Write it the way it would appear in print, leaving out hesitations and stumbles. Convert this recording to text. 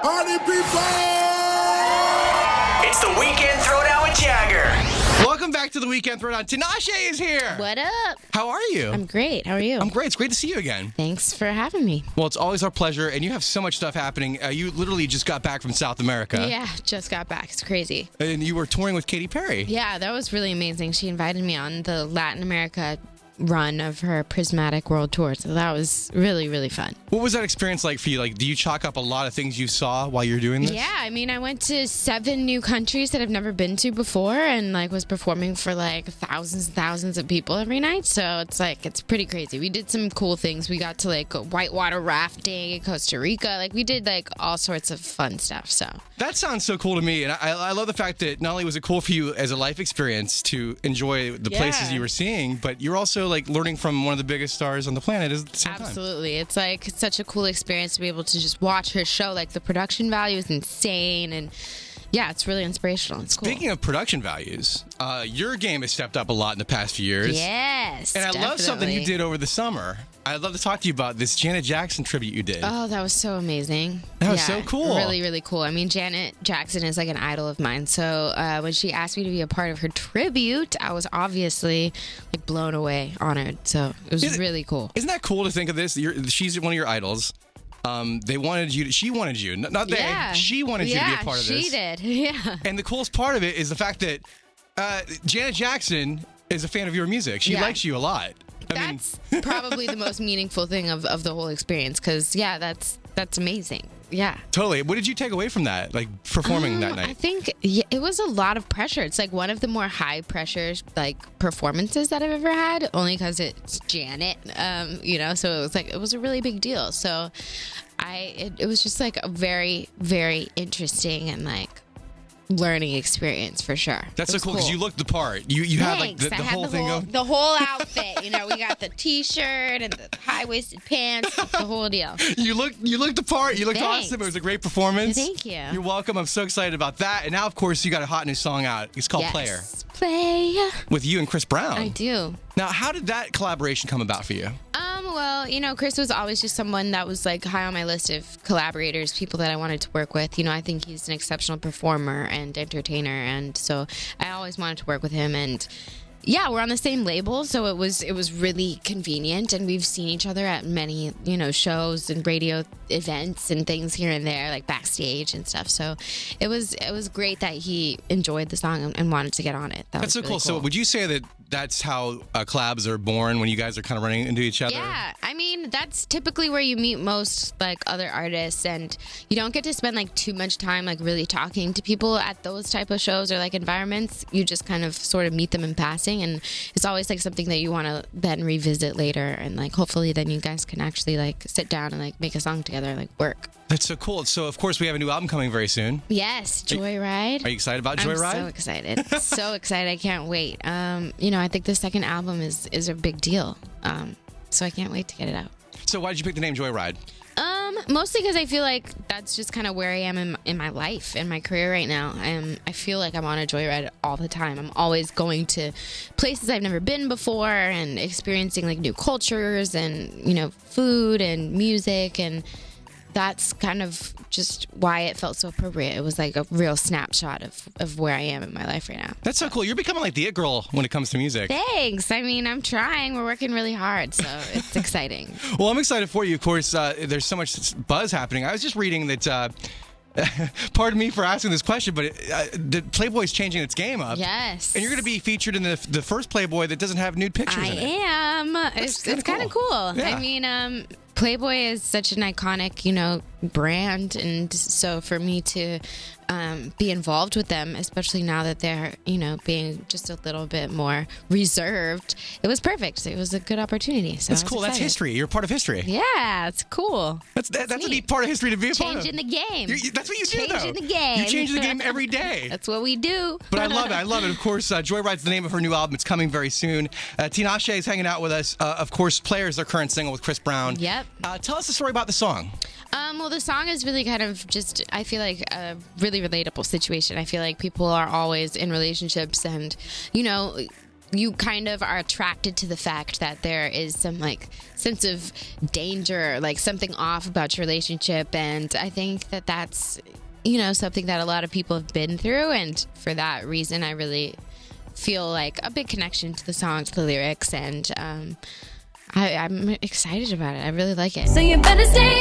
Party people! It's the Weekend Throwdown with Jagger. Welcome back to the Weekend Throwdown. Tinashe is here. What up? How are you? I'm great. How are you? I'm great. It's great to see you again. Thanks for having me. Well, it's always our pleasure, and you have so much stuff happening. You literally just got back from South America. Yeah, just got back. It's crazy. And you were touring with Katy Perry. Yeah, that was really amazing. She invited me on the Latin America run of her Prismatic World Tour, so that was really, really fun. What was that experience like for you? Like, do you chalk up a lot of things you saw while you were doing this? Yeah, I mean, I went to 7 new countries that I've never been to before, and like was performing for like thousands and thousands of people every night. So it's pretty crazy. We did some cool things. We got to like go whitewater rafting in Costa Rica. Like we did like all sorts of fun stuff. So that sounds so cool to me, and I love the fact that not only was it cool for you as a life experience to enjoy the places you were seeing, but you're also like learning from one of the biggest stars on the planet at the same time. Absolutely. It's like such a cool experience to be able to just watch her show. Like the production value is insane, and yeah, it's really inspirational. It's cool. Speaking of production values, your game has stepped up a lot in the past few years. Yes, and I definitely. love something you did over the summer. I'd love to talk to you about this Janet Jackson tribute you did. Oh, that was so amazing. That was so cool. Really, really cool. I mean, Janet Jackson is like an idol of mine. So when she asked me to be a part of her tribute, I was obviously like blown away, honored. So it was really cool. Isn't that cool to think of this? She's one of your idols. They wanted you. She wanted you. Not they. Yeah. She wanted you to be a part of this. She did. Yeah. And the coolest part of it is the fact that Janet Jackson is a fan of your music. She likes you a lot. That's probably the most meaningful thing of the whole experience, because that's amazing. Yeah. Totally. What did you take away from that, like performing that night? I think it was a lot of pressure. It's like one of the more high pressure like performances that I've ever had, only because it's Janet, so it was a really big deal. So it was just like a very, very interesting and like learning experience for sure. That's so cool because you looked the part. You had like the whole thing going. The whole outfit. We got the t-shirt and the high-waisted pants, the whole deal. You looked the part. You looked awesome. It was a great performance. Thank you. You're welcome. I'm so excited about that. And now, of course, you got a hot new song out. It's called Player. Player. With you and Chris Brown. I do. Now, how did that collaboration come about for you? Well, Chris was always just someone that was like high on my list of collaborators, people that I wanted to work with. I think he's an exceptional performer and entertainer, and so I always wanted to work with him. And yeah, we're on the same label, so it was really convenient, and we've seen each other at many, shows and radio events and things here and there, like backstage and stuff. So it was great that he enjoyed the song and wanted to get on it. That's so cool. So would you say that that's how collabs are born, when you guys are kind of running into each other? Yeah, I mean, that's typically where you meet most like other artists, and you don't get to spend like too much time like really talking to people at those type of shows or like environments. You just kind of sort of meet them in passing, and it's always like something that you want to then revisit later, and like hopefully then you guys can actually like sit down and like make a song together, like work. That's so cool. So of course we have a new album coming very soon. Yes, Joyride. Are you excited about Joyride? I'm so excited. So excited. I can't wait. I think the second album is a big deal. So I can't wait to get it out. So why did you pick the name Joyride? Mostly because I feel like that's just kind of where I am in my life, in my career right now. I feel like I'm on a joyride all the time. I'm always going to places I've never been before and experiencing like new cultures and, food and music, and that's kind of just why it felt so appropriate. It was like a real snapshot of where I am in my life right now. That's so cool. You're becoming like the it girl when it comes to music. Thanks. I mean, I'm trying. We're working really hard, so it's exciting. Well, I'm excited for you. Of course, there's so much buzz happening. I was just reading that, pardon me for asking this question, but the Playboy's changing its game up. Yes. And you're going to be featured in the first Playboy that doesn't have nude pictures in it. I am. It's kind of cool. Yeah. I mean, Playboy is such an iconic, brand, and so for me to be involved with them, especially now that they're, being just a little bit more reserved, it was perfect. It was a good opportunity. So that's cool. That's history. You're part of history. Yeah, it's cool. That's a neat part of history to be a part of. Changing the game. That's what you do, though. Changing the game. You change the game every day. That's what we do. But I love it. I love it. Of course, Joyride's the name of her new album. It's coming very soon. Tinashe is hanging out with us. Of course, Player is their current single with Chris Brown. Yep. Tell us the story about the song. Well, the song is really kind of just, I feel like, a really relatable situation. I feel like people are always in relationships and, you kind of are attracted to the fact that there is some like sense of danger, like something off about your relationship. And I think that that's, you know, something that a lot of people have been through. And for that reason, I really feel like a big connection to the song, to the lyrics. And I'm excited about it. I really like it. So you better stay